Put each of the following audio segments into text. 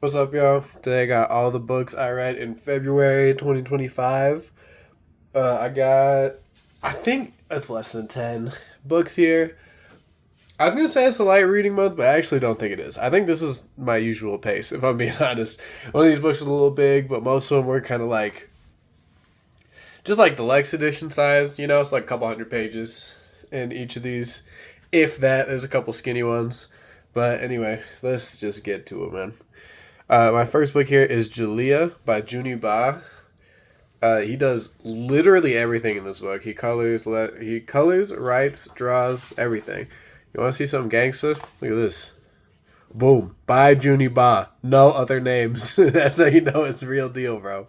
What's up, y'all? Today I got all the books I read in February 2025. I think it's less than 10 books here. I was going to say it's a light reading month, but I actually don't think it is. I think this is my usual pace, if I'm being honest. One of these books is a little big, but most of them were kind of like, just like deluxe edition size. It's like a couple hundred pages in each of these. If that, there's a couple skinny ones. But anyway, let's just get to it, man. My first book here is Julia by Juni Ba. He does literally everything in this book. He colors, writes, draws, everything. You want to see something gangster? Look at this. Boom. By Juni Ba. No other names. That's how you know it's the real deal, bro.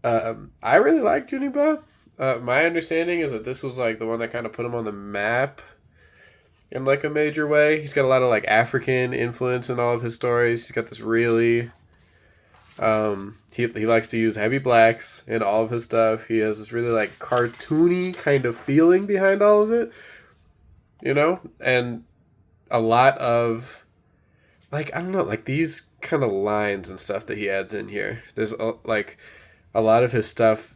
I really like Juni Ba. My understanding is that this was like the one that kind of put him on the map in like a major way. He's got a lot of like African influence in all of his stories. He's got this really he likes to use heavy blacks in all of his stuff. He has this really like cartoony kind of feeling behind all of it, and a lot of like I don't know, like these kind of lines and stuff that he adds in here. There's like a lot of his stuff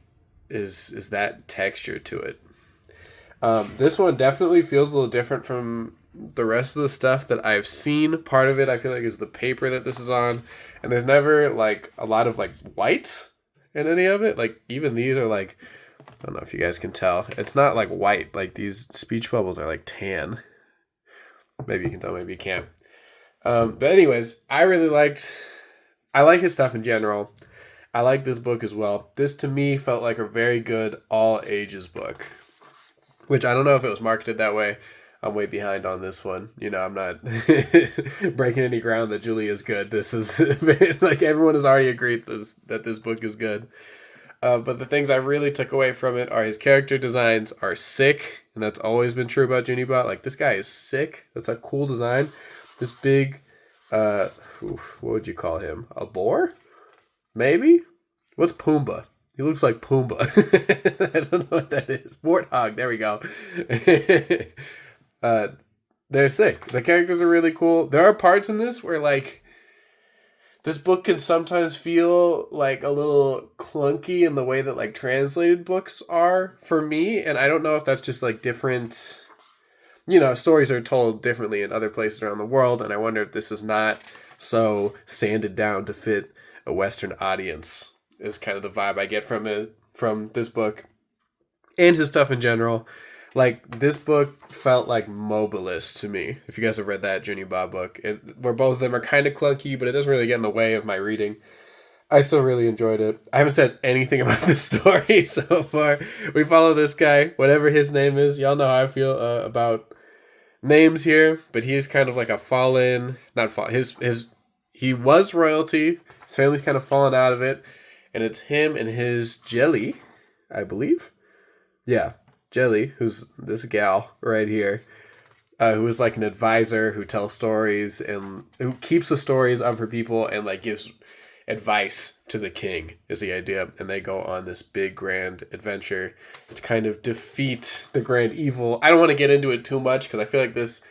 is that texture to it. This one definitely feels a little different from the rest of the stuff that I've seen. Part of it I feel like is the paper that this is on, and there's never like a lot of like whites in any of it. Like even these are like I don't know if you guys can tell. It's not like white. Like these speech bubbles are like tan. Maybe you can tell. Maybe you can't. But anyways, I like his stuff in general. I like this book as well. This to me felt like a very good all ages book, which I don't know if it was marketed that way. I'm way behind on this one. I'm not breaking any ground that Julie is good. This is like everyone has already agreed that this book is good. But the things I really took away from it are his character designs are sick, and that's always been true about Junibot. Like this guy is sick. That's a cool design. This big, uh, what would you call him? A boar? Maybe. What's Pumbaa? He looks like Pumbaa. I don't know what that is. Warthog. There we go. uh, they're sick. The characters are really cool. There are parts in this where like this book can sometimes feel like a little clunky in the way that like translated books are for me, and I don't know if that's just like different. Stories are told differently in other places around the world, and I wonder if this is not so sanded down to fit a Western audience. Is kind of the vibe I get from this book and his stuff in general. Like this book felt like Mobilist to me. If you guys have read that Juni Ba book, where both of them are kind of clunky, but it doesn't really get in the way of my reading. I still really enjoyed it. I haven't said anything about this story so far. We follow this guy, whatever his name is. Y'all know how I feel about names here, but he is kind of like a fallen, not fall. His he was royalty. His family's kind of fallen out of it, and it's him and his Jelly, I believe. Yeah, Jelly, who's this gal right here, who is like an advisor who tells stories and who keeps the stories of her people and like gives advice to the king is the idea, and they go on this big grand adventure to kind of defeat the grand evil. I don't want to get into it too much because I feel like this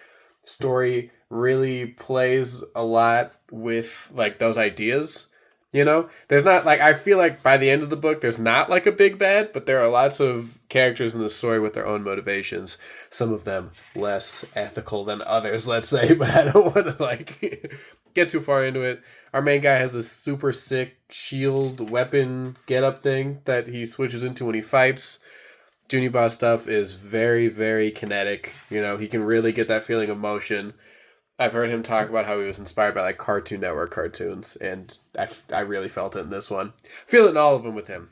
story really plays a lot with like those ideas. There's not like I feel like by the end of the book there's not like a big bad, but there are lots of characters in the story with their own motivations, some of them less ethical than others, let's say, but I don't want to like get too far into it. Our main guy has this super sick shield weapon get up thing that he switches into when he fights. Juniba stuff is very, very kinetic. He can really get that feeling of motion. I've heard him talk about how he was inspired by like Cartoon Network cartoons, and I really felt it in this one. Feel it in all of them with him,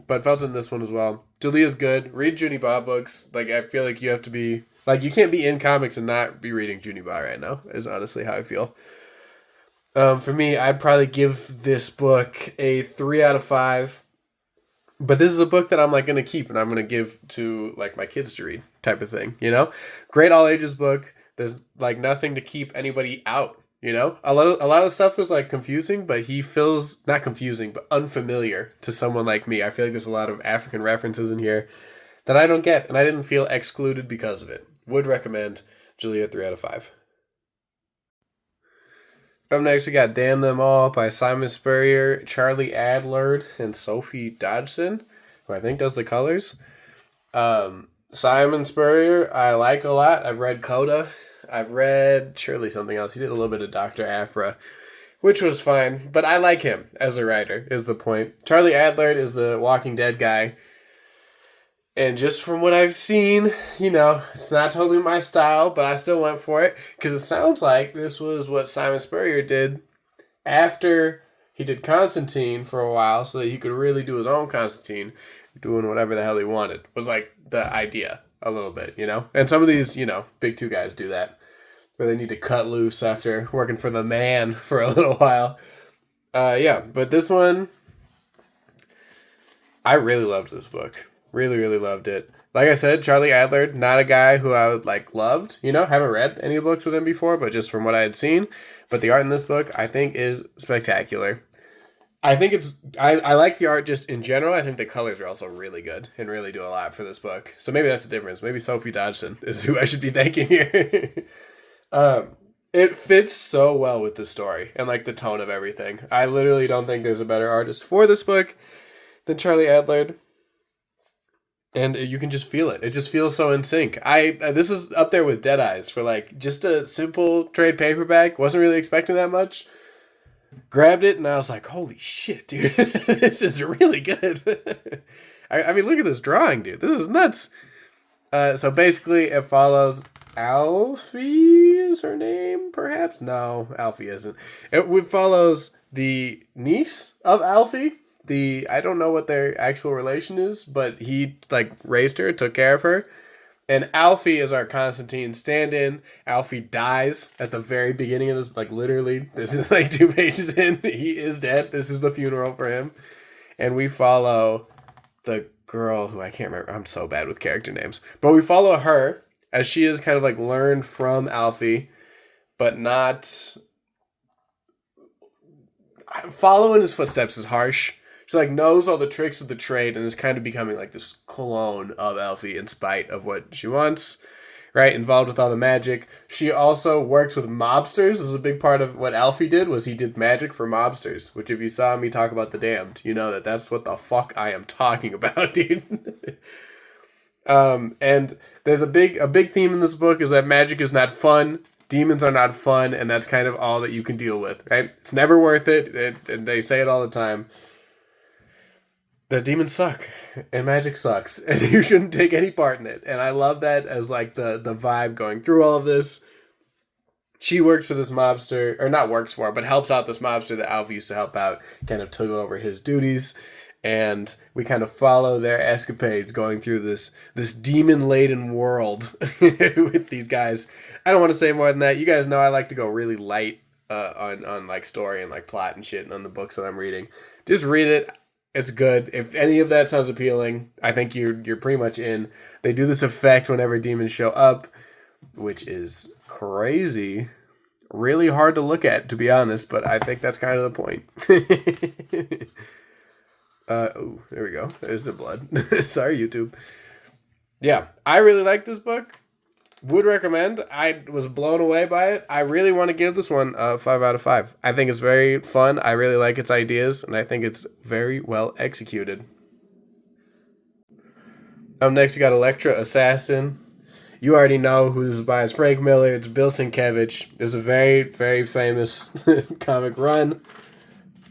but felt it in this one as well. Julia's good. Read Juniba books. Like I feel like you have to be like you can't be in comics and not be reading Juniba right now. Is honestly how I feel. For me, I'd probably give this book a 3 out of 5. But this is a book that I'm like gonna keep and I'm gonna give to like my kids to read, type of thing. Great all ages book. There's like nothing to keep anybody out. A lot of stuff was like confusing, but he feels not confusing, but unfamiliar to someone like me. I feel like there's a lot of African references in here that I don't get, and I didn't feel excluded because of it. Would recommend Julia 3 out of 5. Up next, we got Damn Them All by Simon Spurrier, Charlie Adlard, and Sophie Dodgson, who I think does the colors. Simon Spurrier, I like a lot. I've read Coda. I've read surely something else. He did a little bit of Dr. Aphra, which was fine, but I like him as a writer, is the point. Charlie Adlard is the Walking Dead guy. And just from what I've seen, it's not totally my style, but I still went for it because it sounds like this was what Simon Spurrier did after he did Constantine for a while so that he could really do his own Constantine, doing whatever the hell he wanted. Was like the idea a little bit, And some of these, big two guys do that where they need to cut loose after working for the man for a little while. Yeah, but this one, I really loved this book. Really, really loved it. Like I said, Charlie Adlard, not a guy who I would loved. Haven't read any books with him before, but just from what I had seen. But the art in this book, I think, is spectacular. I think I like the art just in general. I think the colors are also really good and really do a lot for this book. So maybe that's the difference. Maybe Sophie Dodgson is who I should be thanking here. It fits so well with the story and the tone of everything. I literally don't think there's a better artist for this book than Charlie Adlard. And you can just feel it. It just feels so in sync. This is up there with Dead Eyes for just a simple trade paperback. Wasn't really expecting that much. Grabbed it and I was like, holy shit, dude. This is really good. I mean, look at this drawing, dude. This is nuts. So basically it follows Alfie is her name, perhaps? No, Alfie isn't. It follows the niece of Alfie. I don't know what their actual relation is, but he raised her, took care of her. And Alfie is our Constantine stand-in. Alfie dies at the very beginning of this, literally, this is 2 pages in. He is dead. This is the funeral for him. And we follow the girl who I can't remember. I'm so bad with character names. But we follow her as she is kind of learned from Alfie, but not following his footsteps is harsh. She knows all the tricks of the trade and is kind of becoming this clone of Alfie in spite of what she wants, right? Involved with all the magic. She also works with mobsters. This is a big part of what Alfie did, was he did magic for mobsters, which if you saw me talk about The Damned, you know that's what the fuck I am talking about, dude. And there's a big theme in this book is that magic is not fun. Demons are not fun, and that's kind of all that you can deal with, right? It's never worth it, and they say it all the time. The demons suck, and magic sucks, and you shouldn't take any part in it. And I love that as the vibe going through all of this. She works for this mobster, or not works for, but helps out this mobster that Alfie used to help out, kind of took over his duties, and we kind of follow their escapades going through this demon-laden world with these guys. I don't want to say more than that. You guys know I like to go really light on story and plot and shit on the books that I'm reading. Just read it. It's good. If any of that sounds appealing, I think you're pretty much in. They do this effect whenever demons show up, which is crazy. Really hard to look at, to be honest, but I think that's kind of the point. Oh, there we go. There's the blood. Sorry, YouTube. Yeah, I really like this book. Would recommend. I was blown away by it. I really want to give this one a 5 out of 5. I think it's very fun. I really like its ideas, and I think it's very well executed. Up next, we got Elektra Assassin. You already know who this is by. It's Frank Miller. It's Bill Sienkiewicz. It's a very, very famous comic run.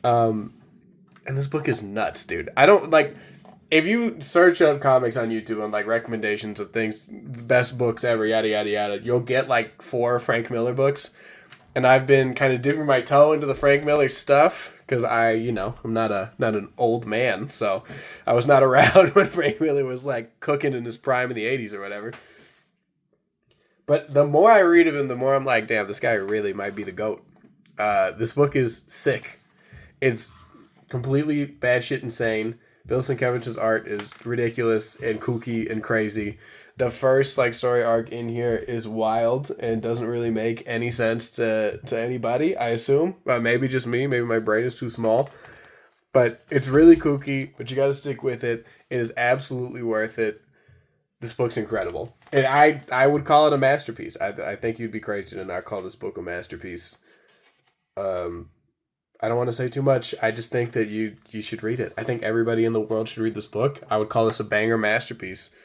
And this book is nuts, dude. I don't if you search up comics on YouTube and recommendations of things, best books ever, yada yada yada, you'll get 4 Frank Miller books. And I've been kind of dipping my toe into the Frank Miller stuff because I'm not an old man, so I was not around when Frank Miller was cooking in his prime in the 80s or whatever. But the more I read of him, the more I'm damn, this guy really might be the GOAT. This book is sick. It's completely batshit insane. Bill Sienkiewicz's art is ridiculous and kooky and crazy. The first story arc in here is wild and doesn't really make any sense to anybody, I assume. Maybe just me. Maybe my brain is too small. But it's really kooky, but you got to stick with it. It is absolutely worth it. This book's incredible. And I would call it a masterpiece. I think you'd be crazy to not call this book a masterpiece. Um, I don't want to say too much. I just think that you should read it. I think everybody in the world should read this book. I would call this a banger masterpiece.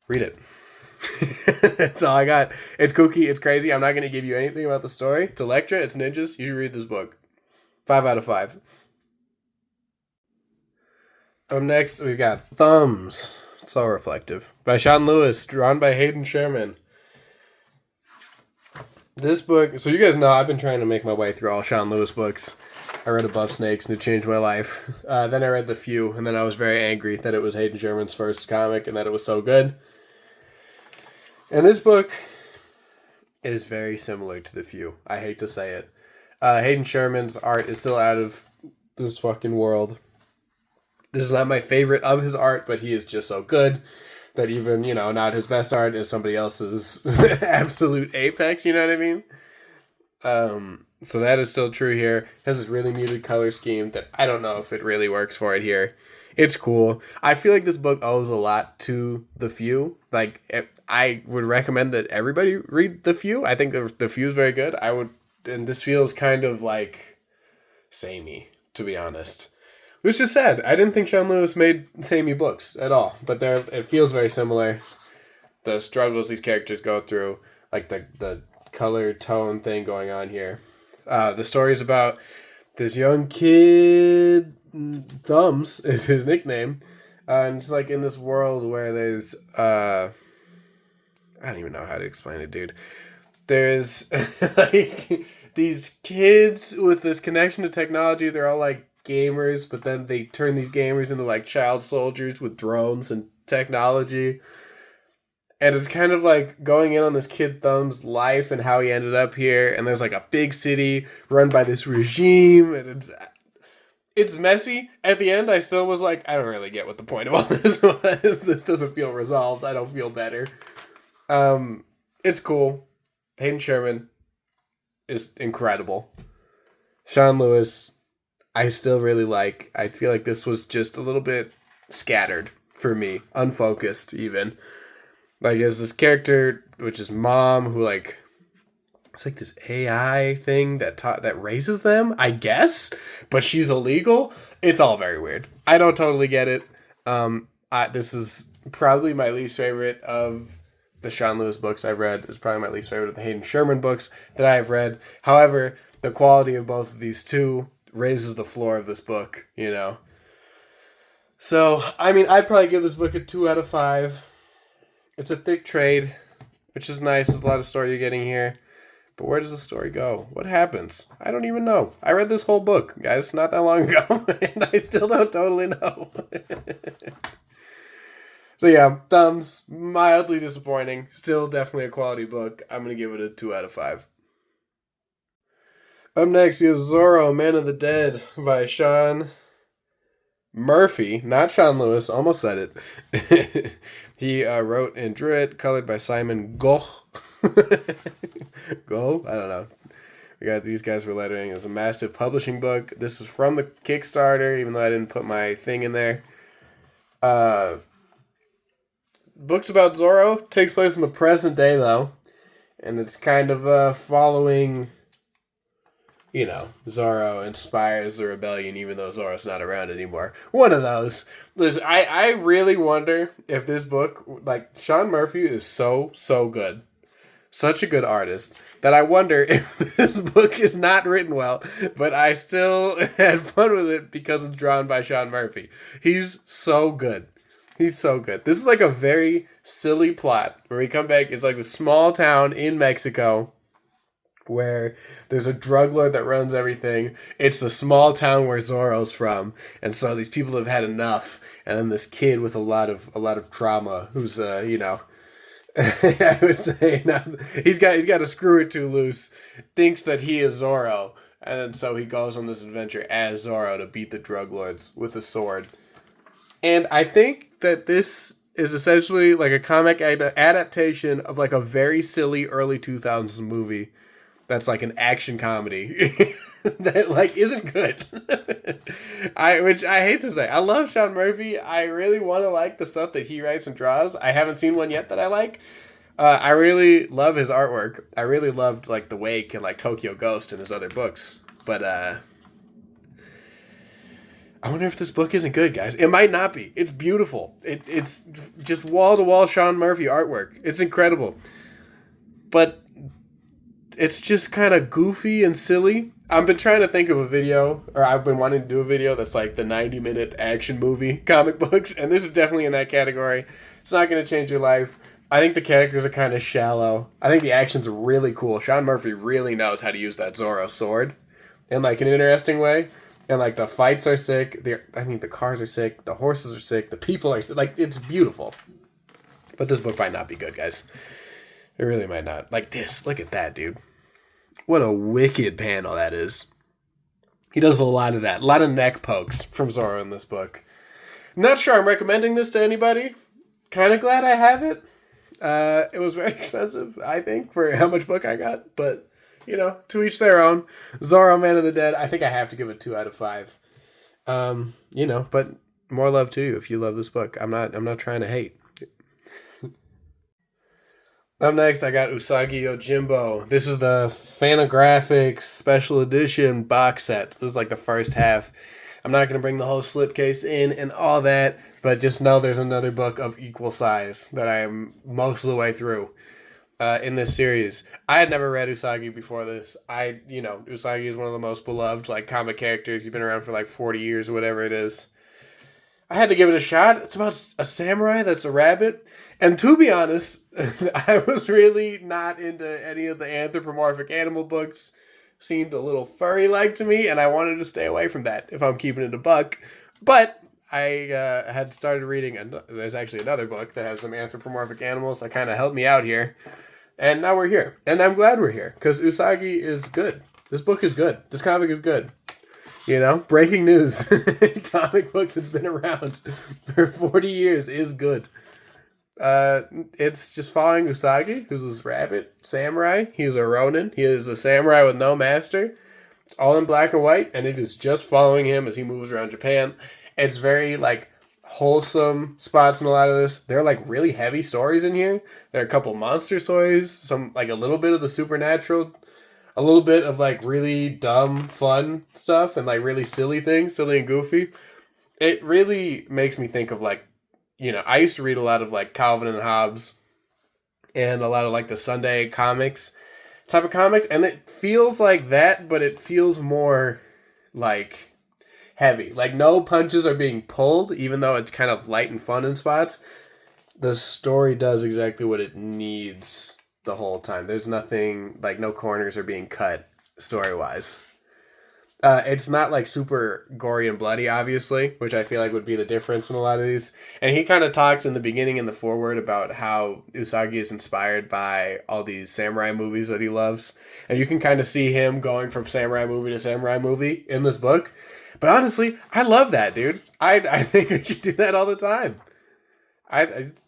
Read it. That's all I got. It's kooky. It's crazy. I'm not going to give you anything about the story. It's Electra. It's ninjas. You should read this book. 5 out of 5. Up next, we've got Thumbs. So reflective. By Sean Lewis. Drawn by Hayden Sherman. This book, so you guys know I've been trying to make my way through all Sean Lewis books. I read Above Snakes and it changed my life. Then I read The Few, and then I was very angry that it was Hayden Sherman's first comic and that it was so good. And this book is very similar to The Few. I hate to say it. Hayden Sherman's art is still out of this fucking world. This is not my favorite of his art, but he is just so good that even, not his best art is somebody else's absolute apex, you know what I mean? So that is still true here. It has this really muted color scheme that I don't know if it really works for it here. It's cool. I feel like this book owes a lot to The Few. Like, I would recommend that everybody read The Few. I think The Few is very good. And this feels kind of like samey, to be honest. Which is sad. I didn't think Sean Lewis made samey books at all. But it feels very similar. The struggles these characters go through, like the color tone thing going on here. The story is about this young kid, Thumbs is his nickname. And it's like in this world where there's, I don't even know how to explain it, dude. There's like these kids with this connection to technology. They're all like gamers, but then they turn these gamers into like child soldiers with drones and technology. And it's kind of like going in on this kid Thumb's life and how he ended up here. And there's like a big city run by this regime. And it's messy. At the end, I still was like, I don't really get what the point of all this was. This doesn't feel resolved. I don't feel better. It's cool. Hayden Sherman is incredible. Sean Lewis, I still really like. I feel like this was just a little bit scattered for me. Unfocused, even. Like, there's this character, which is Mom, who, like, it's like this AI thing that raises them, I guess, but she's illegal. It's all very weird. I don't totally get it. This is probably my least favorite of the Sean Lewis books I've read. It's probably my least favorite of the Hayden Sherman books that I've read. However, the quality of both of these two raises the floor of this book, So, I mean, I'd probably give this book a 2 out of 5. It's a thick trade, which is nice. There's a lot of story you're getting here. But where does the story go? What happens? I don't even know. I read this whole book, guys, not that long ago, and I still don't totally know. So yeah, Thumbs, mildly disappointing. Still definitely a quality book. I'm going to give it a 2 out of 5. Up next, you have Zorro, Man of the Dead by Sean Murphy. Not Sean Lewis, almost said it. He wrote and drew it, colored by Simon Goh. Goh? I don't know. We got these guys for lettering. It was a massive publishing book. This is from the Kickstarter, even though I didn't put my thing in there. Books about Zorro takes place in the present day, though. And it's kind of following, Zorro inspires the rebellion, even though Zorro's not around anymore. One of those. Listen, I really wonder if this book, like, Sean Murphy is so good. Such a good artist that I wonder if this book is not written well, but I still had fun with it because it's drawn by Sean Murphy. He's so good. He's so good. This is like a very silly plot where we come back. It's like a small town in Mexico where there's a drug lord that runs everything. It's the small town where Zorro's from, and so these people have had enough. And then this kid with a lot of trauma, who's I would say he's got a screw or two loose, thinks that he is Zorro, and so he goes on this adventure as Zorro to beat the drug lords with a sword. And I think that this is essentially like a comic adaptation of like a very silly early 2000s movie that's like an action comedy that like isn't good. Which I hate to say. I love Sean Murphy. I really want to like the stuff that he writes and draws. I haven't seen one yet that I like. I really love his artwork. I really loved like The Wake and like Tokyo Ghost and his other books. But I wonder if this book isn't good, guys. It might not be. It's beautiful. It's just wall to wall Sean Murphy artwork. It's incredible. But it's just kind of goofy and silly. I've been trying to think of a video, or I've been wanting to do a video that's like the 90-minute action movie comic books, and this is definitely in that category. It's not going to change your life. I think the characters are kind of shallow. I think the action's really cool. Sean Murphy really knows how to use that Zorro sword in like an interesting way. And like the fights are sick. The cars are sick. The horses are sick. The people are sick. Like, it's beautiful. But this book might not be good, guys. It really might not. Like this. Look at that, dude. What a wicked panel that is. He does a lot of that. A lot of neck pokes from Zorro in this book. Not sure I'm recommending this to anybody. Kind of glad I have it. It was very expensive, I think, for how much book I got. But, you know, to each their own. Zorro, Man of the Dead, I think I have to give it 2 out of 5. You know, but more love to you if you love this book. I'm not trying to hate. Up next, I got Usagi Yojimbo. This is the Fantagraphics Special Edition box set. This is like the first half. I'm not going to bring the whole slipcase in and all that, but just know there's another book of equal size that I am most of the way through in this series. I had never read Usagi before this. Usagi is one of the most beloved like comic characters. He's been around for like 40 years or whatever it is. I had to give it a shot. It's about a samurai that's a rabbit. And to be honest, I was really not into any of the anthropomorphic animal books. Seemed a little furry-like to me, and I wanted to stay away from that if I'm keeping it a buck. But I had started reading, and there's actually another book that has some anthropomorphic animals that kind of helped me out here. And now we're here. And I'm glad we're here, because Usagi is good. This book is good. This comic is good. You know, breaking news. Comic book that's been around for 40 years is good. It's just following Usagi, who's this rabbit samurai. He's a ronin. He is a samurai with no master. It's all in black and white, and it is just following him as he moves around Japan. It's very, like, wholesome spots in a lot of this. There are, like, really heavy stories in here. There are a couple monster stories, some, like, a little bit of the supernatural, a little bit of, like, really dumb, fun stuff, and, like, really silly things, silly and goofy. It really makes me think of, like, you know, I used to read a lot of, like, Calvin and Hobbes and a lot of, like, the Sunday comics type of comics, and it feels like that, but it feels more, like, heavy. Like, no punches are being pulled, even though it's kind of light and fun in spots. The story does exactly what it needs the whole time. There's nothing, like, no corners are being cut story-wise. It's not like super gory and bloody, obviously, which I feel like would be the difference in a lot of these. And he kind of talks in the beginning in the foreword about how Usagi is inspired by all these samurai movies that he loves. And you can kind of see him going from samurai movie to samurai movie in this book. But honestly, I love that, dude. I think we should do that all the time.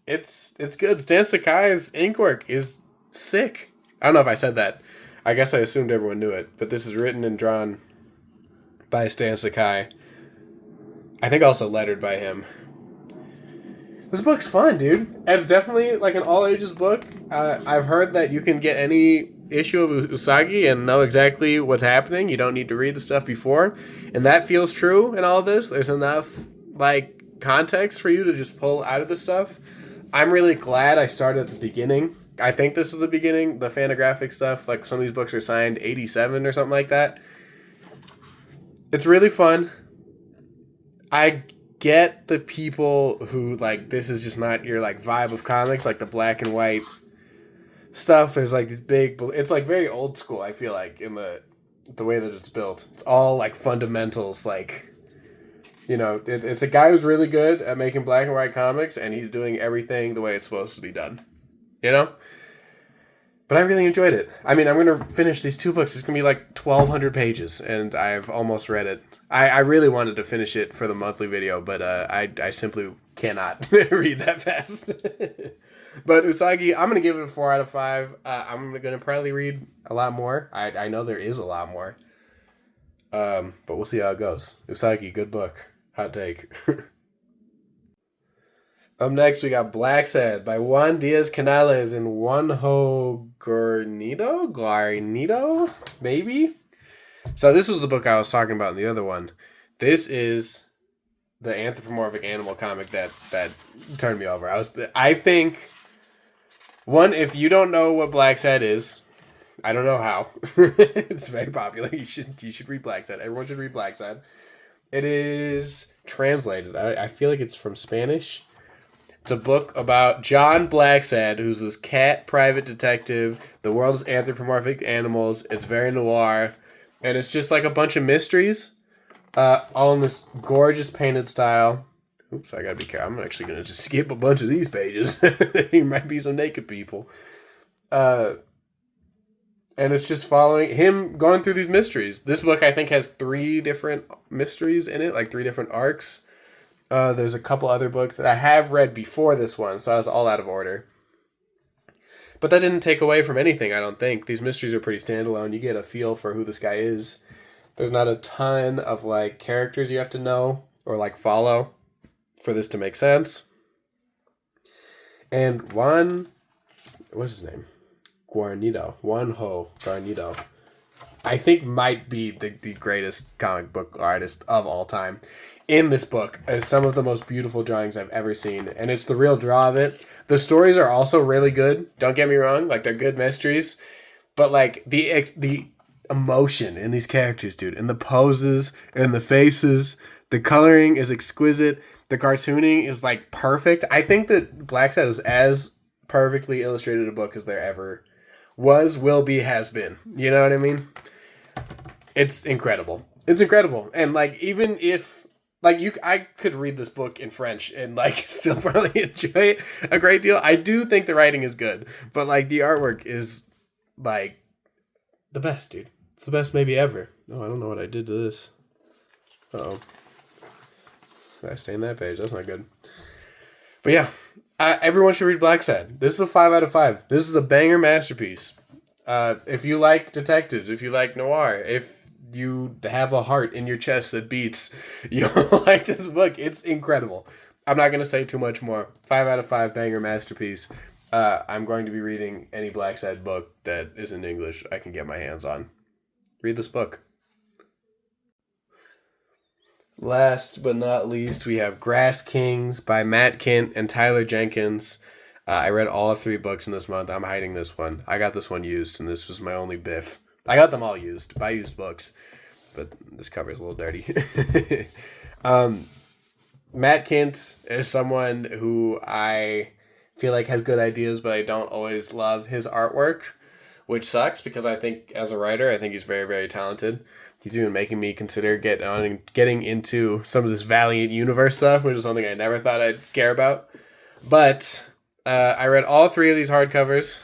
It's good. Stan Sakai's ink work is sick. I don't know if I said that. I guess I assumed everyone knew it. But this is written and drawn by Stan Sakai. I think also lettered by him. This book's fun, dude. It's definitely like an all-ages book. I've heard that you can get any issue of Usagi and know exactly what's happening. You don't need to read the stuff before. And that feels true in all of this. There's enough, like, context for you to just pull out of the stuff. I'm really glad I started at the beginning. I think this is the beginning. The Fantagraphic stuff, like some of these books are signed 87 or something like that. It's really fun. I get the people who, like, this is just not your, like, vibe of comics, like the black and white stuff. There's, like, these big, it's, like, very old school, I feel like, in the way that it's built. It's all, like, fundamentals, like, you know, it's a guy who's really good at making black and white comics, and he's doing everything the way it's supposed to be done, you know? But I really enjoyed it. I mean, I'm going to finish these 2 books. It's going to be like 1,200 pages, and I've almost read it. I really wanted to finish it for the monthly video, but I simply cannot read that fast. But Usagi, I'm going to give it a 4 out of 5. I'm going to probably read a lot more. I know there is a lot more. But we'll see how it goes. Usagi, good book. Hot take. Up next, we got Black's Head by Juan Diaz Canales and Juanjo Guarnido, maybe? So this was the book I was talking about in the other one. This is the anthropomorphic animal comic that turned me over. I think, one, if you don't know what Black's Head is, I don't know how. It's very popular. You should read Black's Head. Everyone should read Black's Head. It is translated. I feel like it's from Spanish. It's a book about John Blacksad, who's this cat private detective. The world is anthropomorphic animals. It's very noir. And it's just like a bunch of mysteries, all in this gorgeous painted style. Oops, I gotta be careful. I'm actually gonna just skip a bunch of these pages. There might be some naked people. And it's just following him going through these mysteries. This book, I think, has 3 different mysteries in it, like 3 different arcs. There's a couple other books that I have read before this one, so I was all out of order. But that didn't take away from anything, I don't think. These mysteries are pretty standalone. You get a feel for who this guy is. There's not a ton of, like, characters you have to know or, like, follow for this to make sense. And what's his name? Juanjo Guarnido, I think might be the greatest comic book artist of all time. In this book is some of the most beautiful drawings I've ever seen, and it's the real draw of it. The stories are also really good. Don't get me wrong, like they're good mysteries, but like the emotion in these characters, dude, and the poses and the faces, the coloring is exquisite. The cartooning is like perfect. I think that Black's Head is as perfectly illustrated a book as there ever was, will be, has been. You know what I mean? It's incredible. It's incredible, and like even if. Like, I could read this book in French and, like, still probably enjoy it a great deal. I do think the writing is good. But, like, the artwork is, like, the best, dude. It's the best maybe ever. Oh, I don't know what I did to this. Uh-oh. Did I stain that page? That's not good. But, yeah. Everyone should read Black's Head. This is a 5 out of 5. This is a banger masterpiece. If you like detectives, if you like noir, if you have a heart in your chest that beats, you'll like this book. It's incredible. I'm not going to say too much more. 5 out of 5, banger masterpiece. I'm going to be reading any Black's Head book that is in English I can get my hands on. Read this book. Last but not least, we have Grass Kings by Matt Kindt and Tyler Jenkins. I read all 3 books in this month. I'm hiding this one. I got this one used, and this was my only biff. I got them all used. By used books. But this cover is a little dirty. Matt Kindt is someone who I feel like has good ideas, but I don't always love his artwork, which sucks because I think as a writer, I think he's very, very talented. He's even making me consider getting into some of this Valiant Universe stuff, which is something I never thought I'd care about. But I read all 3 of these hardcovers.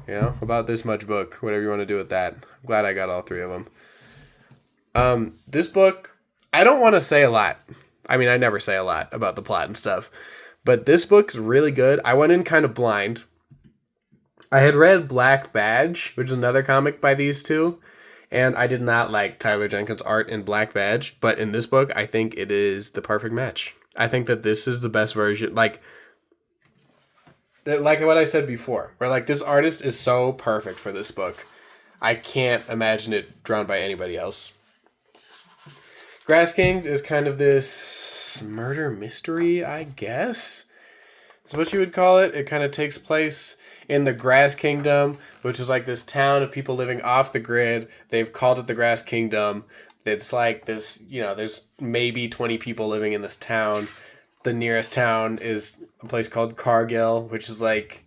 You know, about this much book, whatever you want to do with that. I'm glad I got all 3 of them. This book, I don't want to say a lot. I mean, I never say a lot about the plot and stuff. But this book's really good. I went in kind of blind. I had read Black Badge, which is another comic by these 2. And I did not like Tyler Jenkins' art in Black Badge. But in this book, I think it is the perfect match. I think that this is the best version. Like what I said before, where like this artist is so perfect for this book. I can't imagine it drawn by anybody else. Grass Kings is kind of this murder mystery, I guess. Is what you would call it. It kind of takes place in the Grass Kingdom, which is like this town of people living off the grid. They've called it the Grass Kingdom. It's like this, you know, there's maybe 20 people living in this town. The nearest town is a place called Cargill, which is like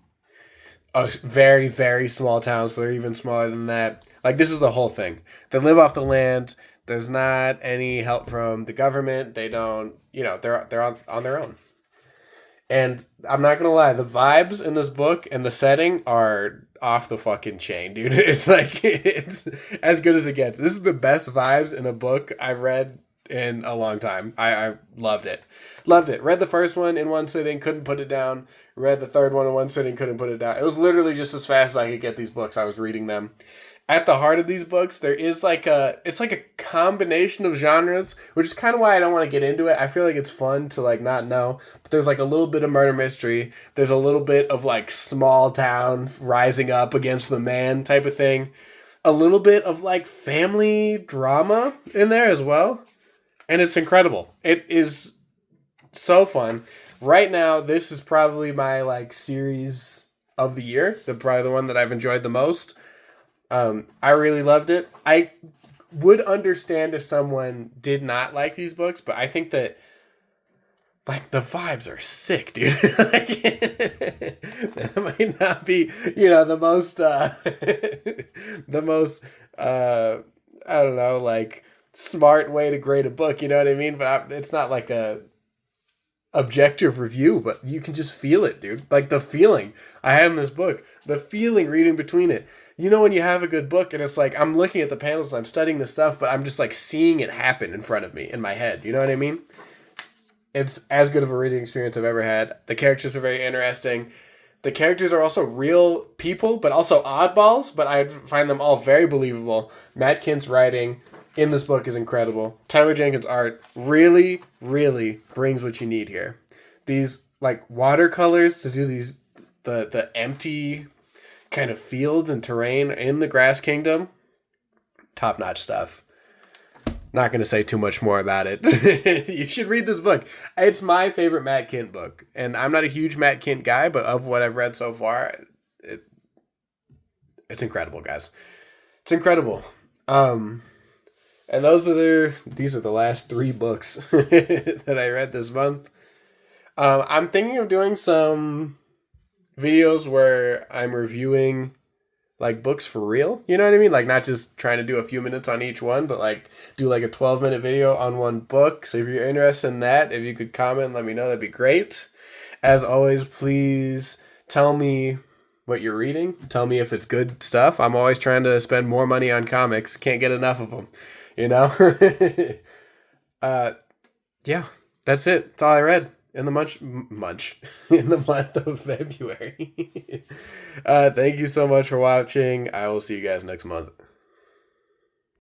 a very, very small town, so they're even smaller than that. Like, this is the whole thing. They live off the land. There's not any help from the government. They don't, you know, they're on their own. And I'm not going to lie, the vibes in this book and the setting are off the fucking chain, dude. It's like, it's as good as it gets. This is the best vibes in a book I've read in a long time. I loved it. Loved it. Read the first one in one sitting, couldn't put it down. Read the third one in one sitting, couldn't put it down. It was literally just as fast as I could get these books. I was reading them. at the heart of these books, there is like it's like a combination of genres, which is kind of why I don't want to get into it. I feel like it's fun to like not know, but there's like a little bit of murder mystery. There's a little bit of like small town rising up against the man type of thing. A little bit of like family drama in there as well. And it's incredible. It is so fun. Right now, this is probably my like series of the year. Probably the one that I've enjoyed the most. I really loved it. I would understand if someone did not like these books, but I think that like the vibes are sick, dude. Like, that might not be, the most, the most, I don't know, like smart way to grade a book. You know what I mean? But it's not like a objective review, but you can just feel it, dude. Like the feeling I had in this book, the feeling reading between it. When you have a good book and it's like I'm looking at the panels and I'm studying the stuff, but I'm just like seeing it happen in front of me in my head. You know what I mean? It's as good of a reading experience I've ever had. The characters are very interesting. The characters are also real people, but also oddballs, but I find them all very believable. Matt Kindt's writing in this book is incredible. Tyler Jenkins' art really, really brings what you need here. These like watercolors to do these the empty kind of fields and terrain in the Grass Kingdom. Top-notch stuff. Not going to say too much more about it. You should read this book. It's my favorite Matt Kindt book. And I'm not a huge Matt Kindt guy, but of what I've read so far, it's incredible, guys. It's incredible. And these are the last 3 books that I read this month. I'm thinking of doing some videos where I'm reviewing like books for real, you know what I mean? Like not just trying to do a few minutes on each one, but like do like a 12-minute video on one book. So if you're interested in that, if you could comment, let me know, that'd be great. As always, please tell me what you're reading. Tell me if it's good stuff. I'm always trying to spend more money on comics. Can't get enough of them, yeah, that's it. That's all I read in the in the month of February. Thank you so much for watching. I will see you guys next month.